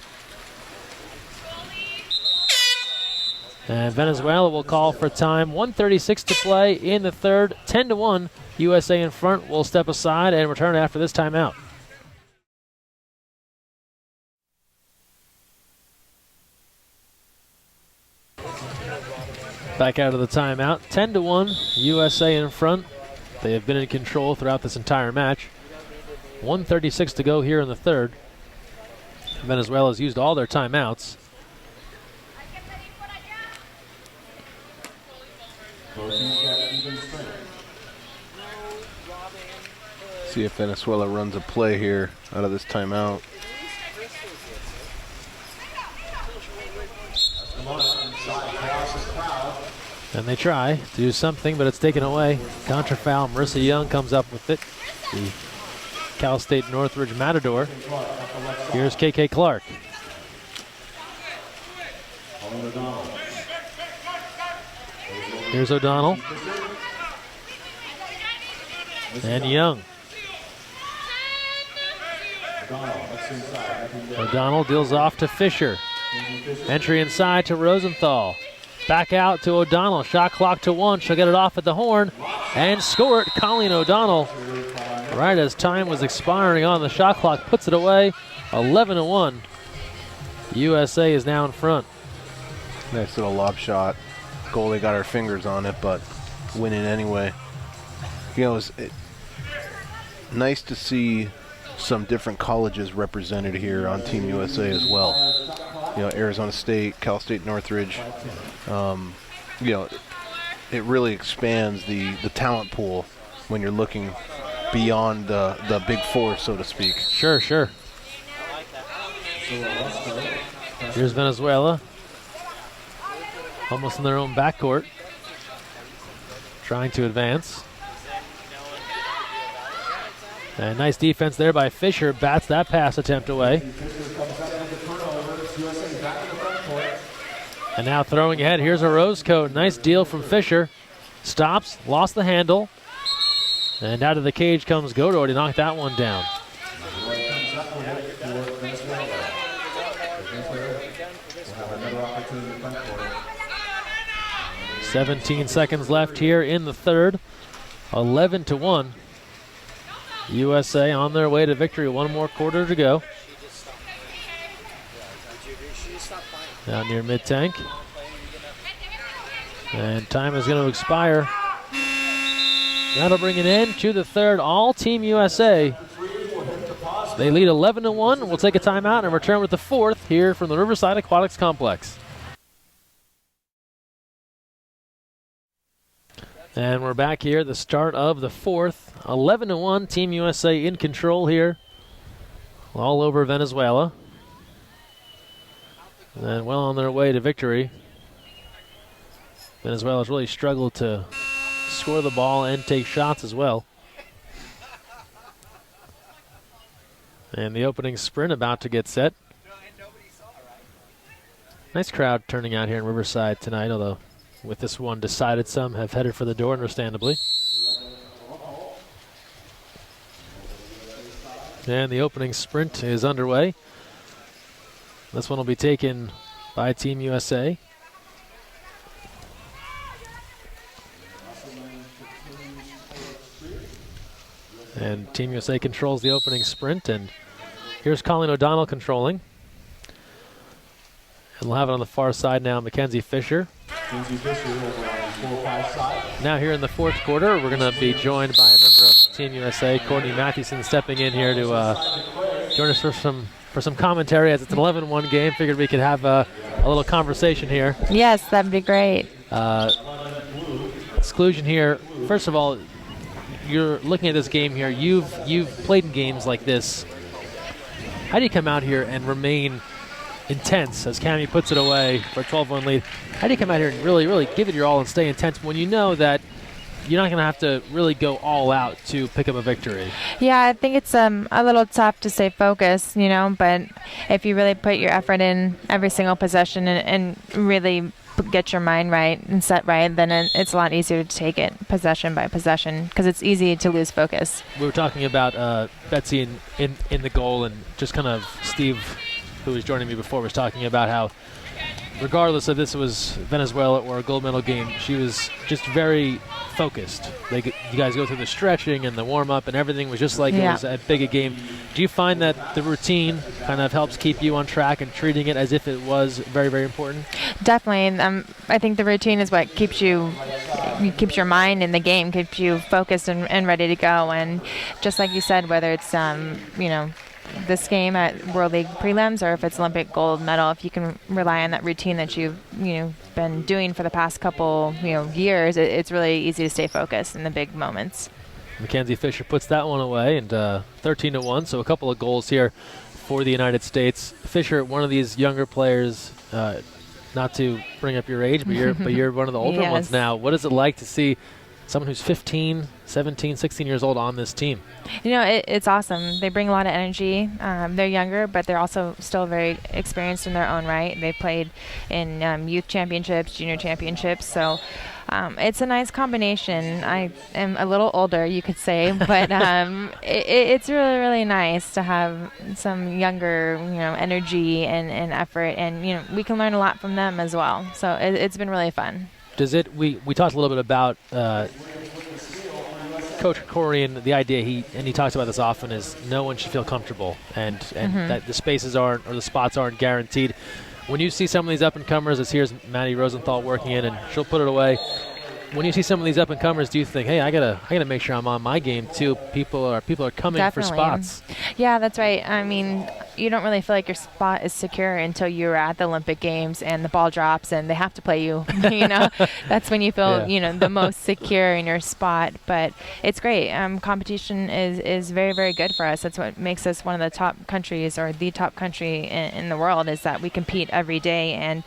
And Venezuela will call for time. 1:36 to play in the third. 10-1, USA in front. Will step aside and return after this timeout. Back out of the timeout. 10-1, USA in front. They have been in control throughout this entire match. 1:36 to go here in the third. Venezuela's used all their timeouts. See if Venezuela runs a play here out of this timeout. And they try to do something, but it's taken away. Contra foul. Marissa Young comes up with it. The Cal State Northridge Matador. Here's KK Clark. Here's O'Donnell. And Young. O'Donnell deals off to Fisher. Entry inside to Rosenthal. Back out to O'Donnell. Shot clock to 1. She'll get it off at the horn and score it. Colleen O'Donnell, right as time was expiring on the shot clock, puts it away. 11-1. USA is now in front. Nice little lob shot. Goalie got her fingers on it, but winning anyway. You know, nice to see some different colleges represented here on Team USA as well. You know, Arizona State, Cal State Northridge. You know, it really expands the talent pool when you're looking beyond the big four, so to speak. Sure, sure. Here's Venezuela. Almost in their own backcourt. Trying to advance. And nice defense there by Fisher. Bats that pass attempt away. And now throwing ahead. Here's a rose coat. Nice deal from Fisher. Stops. Lost the handle. And out of the cage comes Godard. He knocked that one down. 17 seconds left here in the third. 11-1. USA on their way to victory. One more quarter to go. Down near mid-tank. And time is going to expire. That'll bring an end to the third. All Team USA. They lead 11-1. We'll take a timeout and return with the fourth here from the Riverside Aquatics Complex. And we're back here at the start of the fourth. 11-1, Team USA in control here. All over Venezuela. And well on their way to victory. Venezuela's really struggled to score the ball and take shots as well. And the opening sprint about to get set. Nice crowd turning out here in Riverside tonight, although with this one decided, some have headed for the door, understandably. And the opening sprint is underway. This one will be taken by Team USA. And Team USA controls the opening sprint, and here's Colleen O'Donnell controlling. And we'll have it on the far side now, Mackenzie Fisher. Now here in the fourth quarter, we're going to be joined by a member of Team USA, Courtney Mathewson, stepping in here to join us for some commentary, as it's an 11-1 game. Figured we could have a little conversation here. Yes, that'd be great. Exclusion here. First of all, you're looking at this game here. You've played in games like this. How do you come out here and remain intense, as Cammie puts it away for a 12-1 lead? How do you come out here and really give it your all and stay intense when you know that you're not going to have to really go all out to pick up a victory? Yeah, I think it's a little tough to stay focused, you know, but if you really put your effort in every single possession and really get your mind right and set right, then it's a lot easier to take it possession by possession, because it's easy to lose focus. We were talking about Betsey in the goal, and just kind of Steve, who was joining me before, was talking about how regardless if this was Venezuela or a gold medal game, she was just very focused. You guys go through the stretching and the warm-up and everything was just like it was as big a game. Do you find that the routine kind of helps keep you on track and treating it as if it was very, very important? Definitely. I think the routine is what keeps your mind in the game, keeps you focused and ready to go. And just like you said, whether it's this game at World League Prelims or if it's Olympic gold medal, if you can rely on that routine that you've been doing for the past couple years, it's really easy to stay focused in the big moments. Mackenzie Fisher puts that one away, and 13-1, so a couple of goals here for the United States. Fisher, one of these younger players, not to bring up your age, but you're one of the older ones now. What is it like to see someone who's 15, 17, 16 years old on this team? It's awesome. They bring a lot of energy. They're younger, but they're also still very experienced in their own right. They played in youth championships, junior championships, so it's a nice combination. I am a little older, you could say, but it's really, really nice to have some younger, energy and effort, and we can learn a lot from them as well. So it's been really fun. We talked a little bit about Coach Corian. The idea he talks about this often is no one should feel comfortable, and that the spaces aren't, or the spots aren't guaranteed. When you see some of these up and comers, as here's Maddie Rosenthal working in, and she'll put it away. when you see some of these up and comers, do you think, hey, I gotta make sure I'm on my game too? People are coming Definitely. for spots. Yeah, that's right. I mean, you don't really feel like your spot is secure until you're at the Olympic Games and the ball drops and they have to play you. That's when you feel the most secure in your spot. But it's great. Competition is very, very good for us. That's what makes us one of the top countries, or the top country in the world, is that we compete every day. And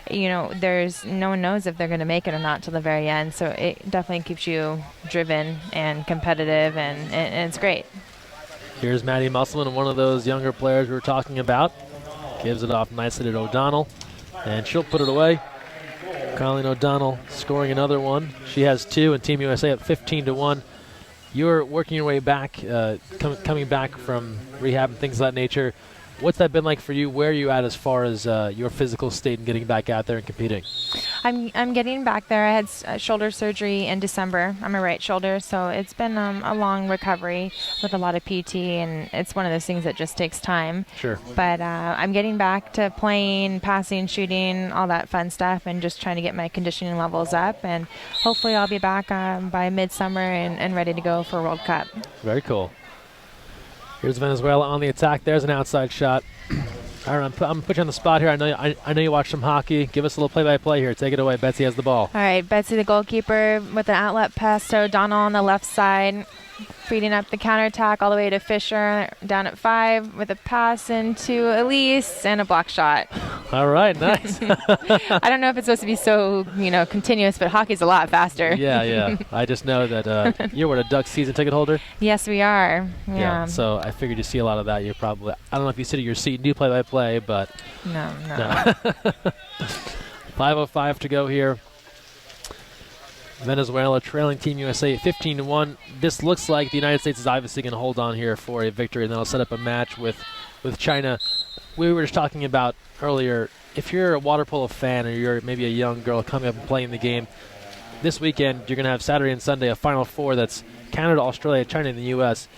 there's no one knows if they're going to make it or not till the very end. So it definitely keeps you driven and competitive, and it's great. Here's Maddie Musselman, one of those younger players we were talking about. Gives it off nicely to O'Donnell, and she'll put it away. Colleen O'Donnell scoring another one. She has 2, and Team USA at 15-1. You're working your way back, coming back from rehab and things of that nature. What's that been like for you? Where are you at as far as your physical state and getting back out there and competing? I'm getting back there. I had shoulder surgery in December on my right shoulder, so it's been a long recovery with a lot of PT, and it's one of those things that just takes time. Sure. But I'm getting back to playing, passing, shooting, all that fun stuff, and just trying to get my conditioning levels up, and hopefully I'll be back by midsummer and ready to go for World Cup. Very cool. Here's Venezuela on the attack. There's an outside shot. All right, I'm going to put you on the spot here. I know you watch some hockey. Give us a little play-by-play here. Take it away. Betsey has the ball. All right, Betsey, the goalkeeper, with an outlet pass to O'Donnell on the left side, feeding up the counterattack all the way to Fisher, down at 5, with a pass into Elise and a block shot. All right, nice. I don't know if it's supposed to be so, continuous, but hockey's a lot faster. Yeah. I just know that you're a Ducks season ticket holder. Yes, we are. Yeah. So I figured you see a lot of that. You're probably, I don't know if you sit in your seat and do play-by-play, but. No. 5:05 to go here. Venezuela trailing Team USA 15-1. This looks like the United States is obviously going to hold on here for a victory, and then I'll set up a match with China. We were just talking about earlier, if you're a water polo fan or you're maybe a young girl coming up and playing the game, this weekend you're going to have Saturday and Sunday a Final Four that's Canada, Australia, China, and the U.S.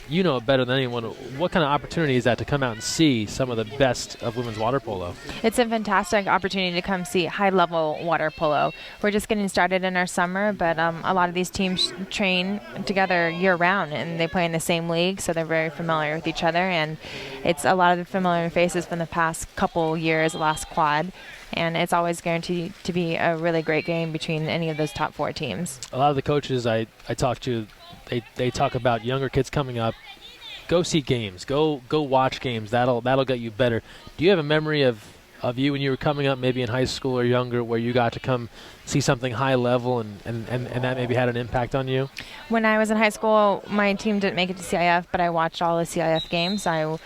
You know it better than anyone. What kind of opportunity is that to come out and see some of the best of women's water polo? It's a fantastic opportunity to come see high-level water polo. We're just getting started in our summer, but a lot of these teams train together year-round, and they play in the same league, so they're very familiar with each other. And it's a lot of the familiar faces from the past couple years, last quad. And it's always guaranteed to be a really great game between any of those top 4 teams. A lot of the coaches I talk to, they talk about younger kids coming up. Go see games. Go watch games. That'll get you better. Do you have a memory of you when you were coming up, maybe in high school or younger, where you got to come see something high level and that maybe had an impact on you? When I was in high school, my team didn't make it to CIF, but I watched all the CIF games. I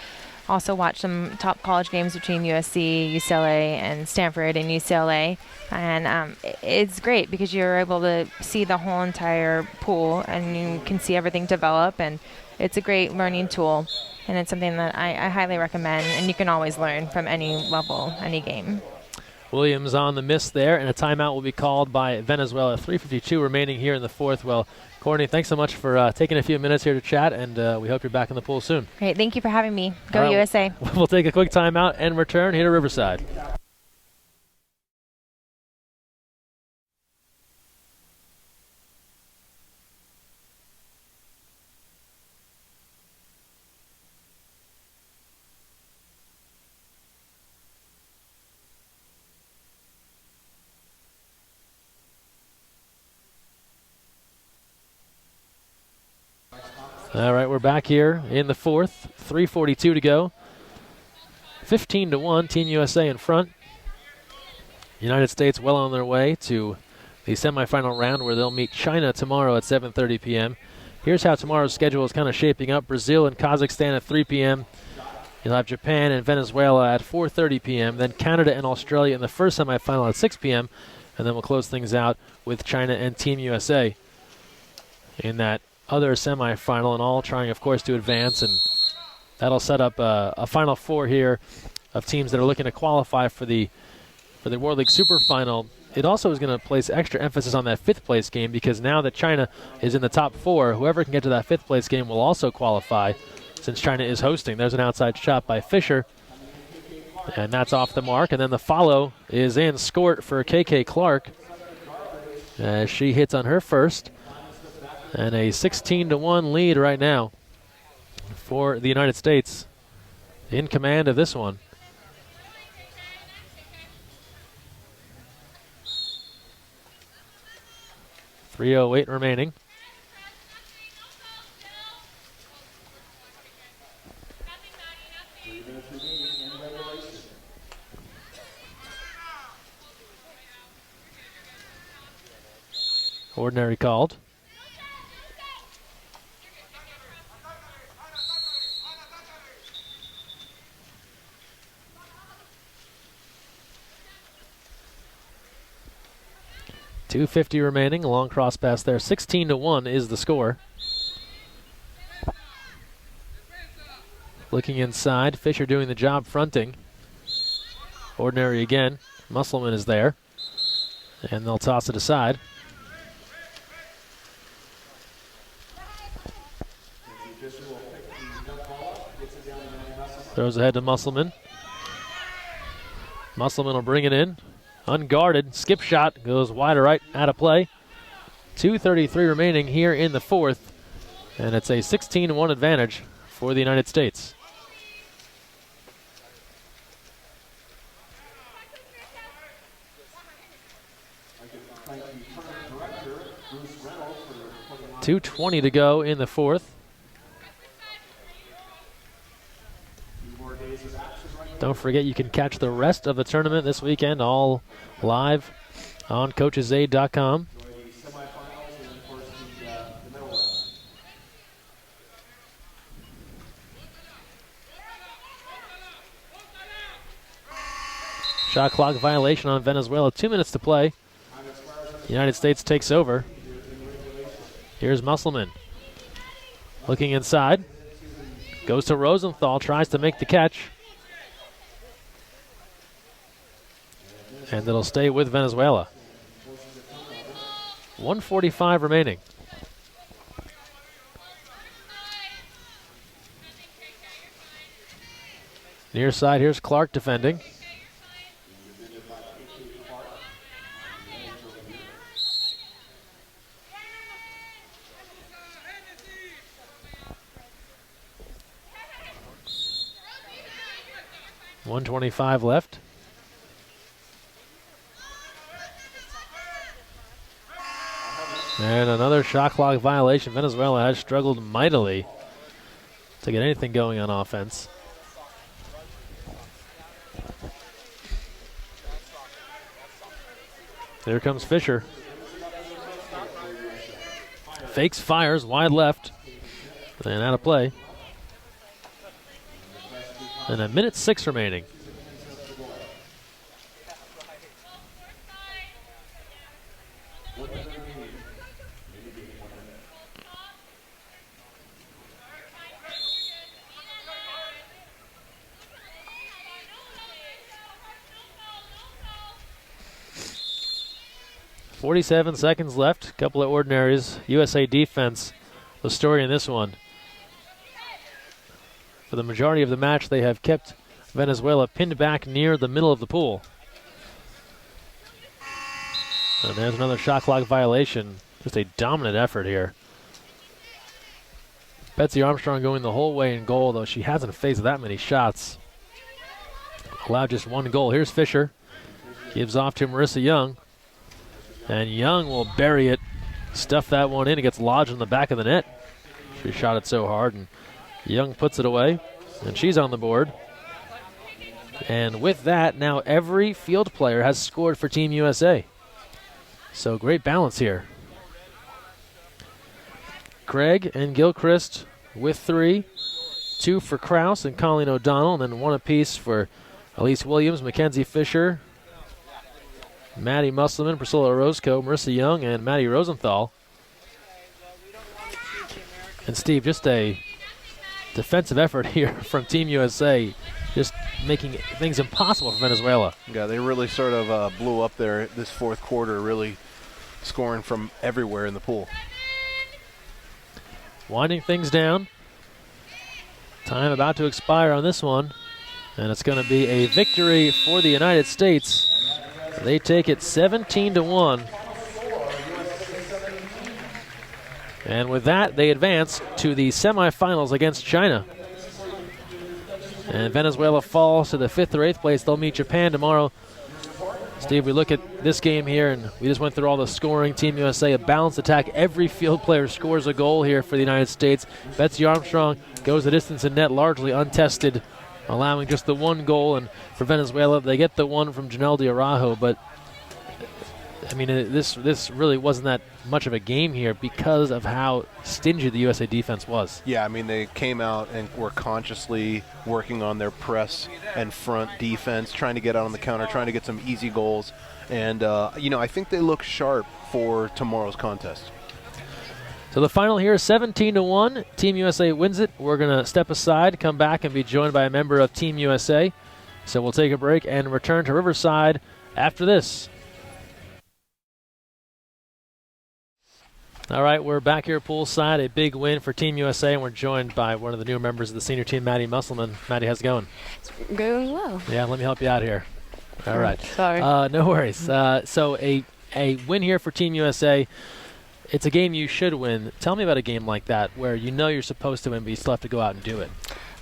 also watched some top college games between USC, UCLA, and Stanford and UCLA. And it's great because you're able to see the whole entire pool and you can see everything develop. And it's a great learning tool. And it's something that I highly recommend. And you can always learn from any level, any game. Williams on the miss there, and a timeout will be called by Venezuela. 3:52 remaining here in the fourth. Well, Courtney, thanks so much for taking a few minutes here to chat, and we hope you're back in the pool soon. Great. Thank you for having me. Go right, USA. We'll take a quick timeout and return here to Riverside. All right, we're back here in the fourth. 3:42 to go. 15-1, Team USA in front. United States well on their way to the semifinal round where they'll meet China tomorrow at 7:30 p.m. Here's how tomorrow's schedule is kind of shaping up. Brazil and Kazakhstan at 3 p.m. You'll have Japan and Venezuela at 4:30 p.m. Then Canada and Australia in the first semifinal at 6 p.m. And then we'll close things out with China and Team USA in that other semifinal, and all trying, of course, to advance, and that'll set up a Final Four here of teams that are looking to qualify for the World League Super Final. It also is going to place extra emphasis on that fifth place game because now that China is in the top 4, whoever can get to that fifth place game will also qualify since China is hosting. There's an outside shot by Fisher, and that's off the mark, and then the follow is in. Scored for KK Clark. as she hits on her first. And a 16-1 lead right now for the United States in command of this one. .308 remaining. Ordinary called. .250 remaining. A long cross pass there. 16-1 is the score. Looking inside. Fisher doing the job fronting. Ordinary again. Musselman is there. And they'll toss it aside. Throws ahead to Musselman. Musselman will bring it in. Unguarded. Skip shot. Goes wide to right. Out of play. 2:33 remaining here in the fourth. And it's a 16-1 advantage for the United States. .220 to go in the fourth. Don't forget you can catch the rest of the tournament this weekend, all live on coachesaid.com. Shot clock violation on Venezuela. 2 minutes to play. The United States takes over. Here's Musselman. Looking inside. Goes to Rosenthal. Tries to make the catch. And it'll stay with Venezuela. 1:45 remaining. Near side, here's Clark defending. .125 left. And another shot clock violation. Venezuela has struggled mightily to get anything going on offense. There comes Fisher. Fakes, fires, wide left, and out of play. And 1:06 remaining. .47 seconds left. Couple of ordinaries. USA defense, the story in this one. For the majority of the match, they have kept Venezuela pinned back near the middle of the pool. And there's another shot clock violation. Just a dominant effort here. Betsey Armstrong going the whole way in goal, though she hasn't faced that many shots. Allowed just one goal. Here's Fisher. Gives off to Marissa Young. And Young will bury it. Stuff that one in. It gets lodged in the back of the net. She shot it so hard, and Young puts it away. And she's on the board. And with that, now every field player has scored for Team USA. So great balance here. Craig and Gilchrist with 3. 2 for Krause and Colleen O'Donnell, and then 1 apiece for Elise Williams, Mackenzie Fisher, Maddie Musselman, Priscilla Orozco, Marissa Young, and Maddie Rosenthal. And Steve, just a defensive effort here from Team USA, just making things impossible for Venezuela. Yeah, they really sort of blew up there this fourth quarter, really scoring from everywhere in the pool. Winding things down. Time about to expire on this one. And it's going to be a victory for the United States. They take it 17-1 And with that, they advance to the semifinals against China. And Venezuela falls to the 5th or 8th place. They'll meet Japan tomorrow. Steve, we look at this game here, and we just went through all the scoring. Team USA, a balanced attack. Every field player scores a goal here for the United States. Betsey Armstrong goes the distance in net, largely untested, allowing just the 1 goal. And for Venezuela, they get the 1 from Janelle Araujo, but I mean, this really wasn't that much of a game here because of how stingy the USA defense was. Yeah, I mean, they came out and were consciously working on their press and front defense, trying to get out on the counter, trying to get some easy goals. And, I think they look sharp for tomorrow's contest. So the final here is 17-1. Team USA wins it. We're going to step aside, come back, and be joined by a member of Team USA. So we'll take a break and return to Riverside after this. All right, we're back here poolside. A big win for Team USA, and we're joined by one of the new members of the senior team, Maddie Musselman. Maddie, how's it going? It's going well. Yeah, let me help you out here. All right. Sorry. No worries. So a win here for Team USA. It's a game you should win. Tell me about a game like that where you know you're supposed to win, but you still have to go out and do it.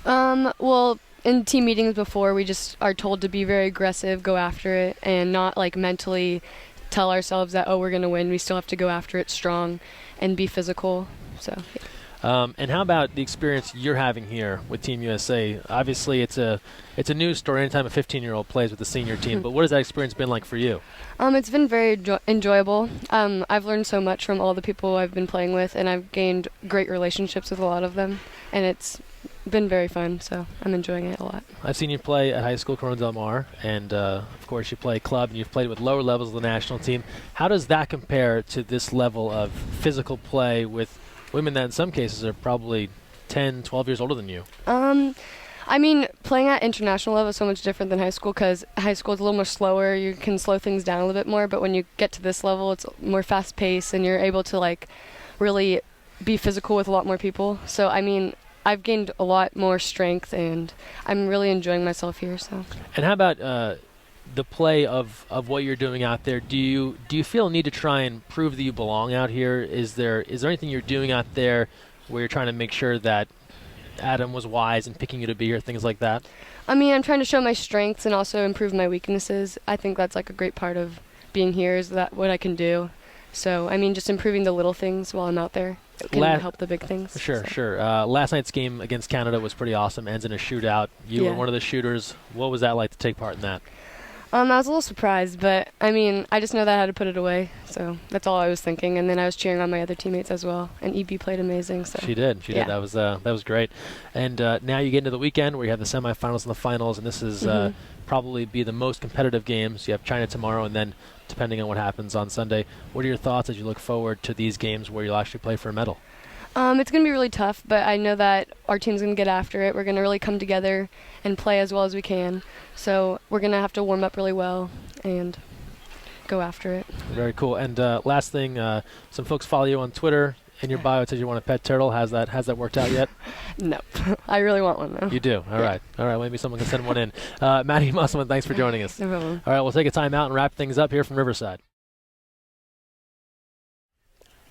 Well, in team meetings before, we just are told to be very aggressive, go after it, and not like mentally tell ourselves that, oh, we're going to win. We still have to go after it strong and be physical. So. Yeah. And how about the experience you're having here with Team USA? Obviously, it's a news story anytime a 15-year-old plays with the senior team, but what has that experience been like for you? It's been very enjoyable. I've learned so much from all the people I've been playing with, and I've gained great relationships with a lot of them, and it's been very fun, so I'm enjoying it a lot. I've seen you play at high school, Corona Del Mar, and of course you play club, and you've played with lower levels of the national team. How does that compare to this level of physical play with women that in some cases are probably 10, 12 years older than you? I mean, playing at international level is so much different than high school because high school is a little more slower. You can slow things down a little bit more, but when you get to this level, it's more fast-paced, and you're able to, like, really be physical with a lot more people. So, I mean, I've gained a lot more strength, and I'm really enjoying myself here. So. And how about the play of what you're doing out there? Do you feel a need to try and prove that you belong out here? Is there anything you're doing out there where you're trying to make sure that Adam was wise in picking you to be here, things like that? I mean, I'm trying to show my strengths and also improve my weaknesses. I think that's like a great part of being here is that what I can do. So, I mean, just improving the little things while I'm out there can help the big things. Sure. Last night's game against Canada was pretty awesome. Ends in a shootout. You were one of the shooters. What was that like to take part in that? I was a little surprised, but, I mean, I just know that I had to put it away. So that's all I was thinking. And then I was cheering on my other teammates as well. And EB played amazing. So. She did. That was great. And now you get into the weekend where you have the semifinals and the finals, and this is probably be the most competitive games. You have China tomorrow, and then depending on what happens on Sunday. What are your thoughts as you look forward to these games where you'll actually play for a medal? It's going to be really tough, but I know that our team's going to get after it. We're going to really come together and play as well as we can. So we're going to have to warm up really well and go after it. Very cool. And last thing, some folks follow you on Twitter. In your bio, it says you want a pet turtle. Has that worked out yet? Nope. I really want one, though. You do? All right. Maybe someone can send one in. Maddie Musselman, thanks for joining us. No problem. All right, we'll take a time out and wrap things up here from Riverside.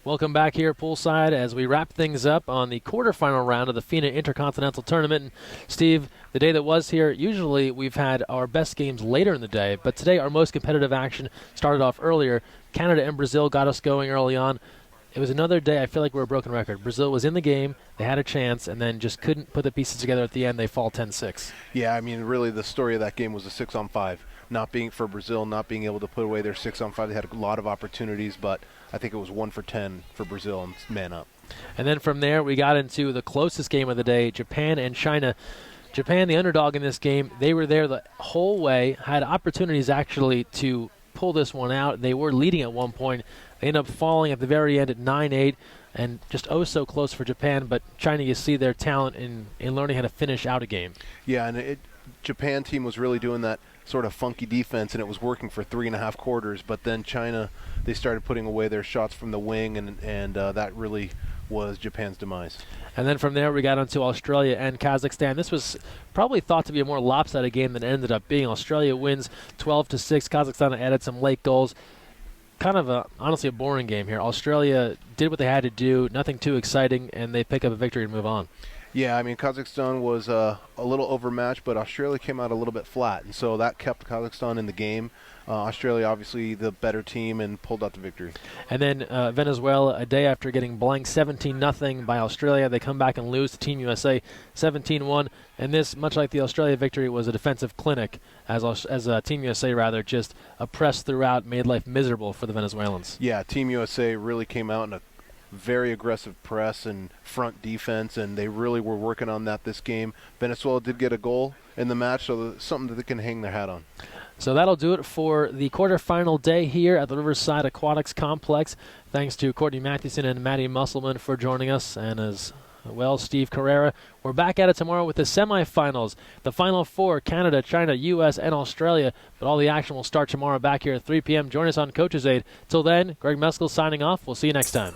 Welcome back here poolside as we wrap things up on the quarterfinal round of the FINA Intercontinental Tournament. And Steve, the day that was here, usually we've had our best games later in the day, but today our most competitive action started off earlier. Canada and Brazil got us going early on. It was another day, I feel like we're a broken record. Brazil was in the game, they had a chance, and then just couldn't put the pieces together at the end. They fall 10-6. Yeah, I mean, really the story of that game was a 6-on-5. Not being for Brazil, not being able to put away their 6-on-5. They had a lot of opportunities, but I think it was 1 for 10 for Brazil and man up. And then from there, we got into the closest game of the day, Japan and China. Japan, the underdog in this game, they were there the whole way, had opportunities actually to pull this one out. They were leading at one point. They ended up falling at the very end at 9-8, and just so close for Japan. But China, you see their talent in learning how to finish out a game. Yeah, and Japan team was really doing that sort of funky defense, and it was working for 3.5 quarters. But then China, they started putting away their shots from the wing, and that really was Japan's demise. And then from there, we got onto Australia and Kazakhstan. This was probably thought to be a more lopsided game than it ended up being. Australia wins 12-6. Kazakhstan added some late goals. kind of honestly a boring game here. Australia did what they had to do, nothing too exciting, and they pick up a victory and move on. Yeah, I mean, Kazakhstan was a little overmatched, but Australia came out a little bit flat, and so that kept Kazakhstan in the game. Australia, obviously, the better team, and pulled out the victory. And then Venezuela, a day after getting blanked 17-0 by Australia, they come back and lose to Team USA 17-1. And this, much like the Australia victory, was a defensive clinic as Team USA rather just oppressed throughout, made life miserable for the Venezuelans. Yeah, Team USA really came out in a very aggressive press and front defense, and they really were working on that this game. Venezuela did get a goal in the match, so something that they can hang their hat on. So that'll do it for the quarterfinal day here at the Riverside Aquatics Complex. Thanks to Courtney Mathewson and Maddie Musselman for joining us, and as well, Steve Carrera. We're back at it tomorrow with the semifinals, the Final Four, Canada, China, U.S., and Australia. But all the action will start tomorrow back here at 3 p.m. Join us on Coach's Aid. Till then, Greg Meskel signing off. We'll see you next time.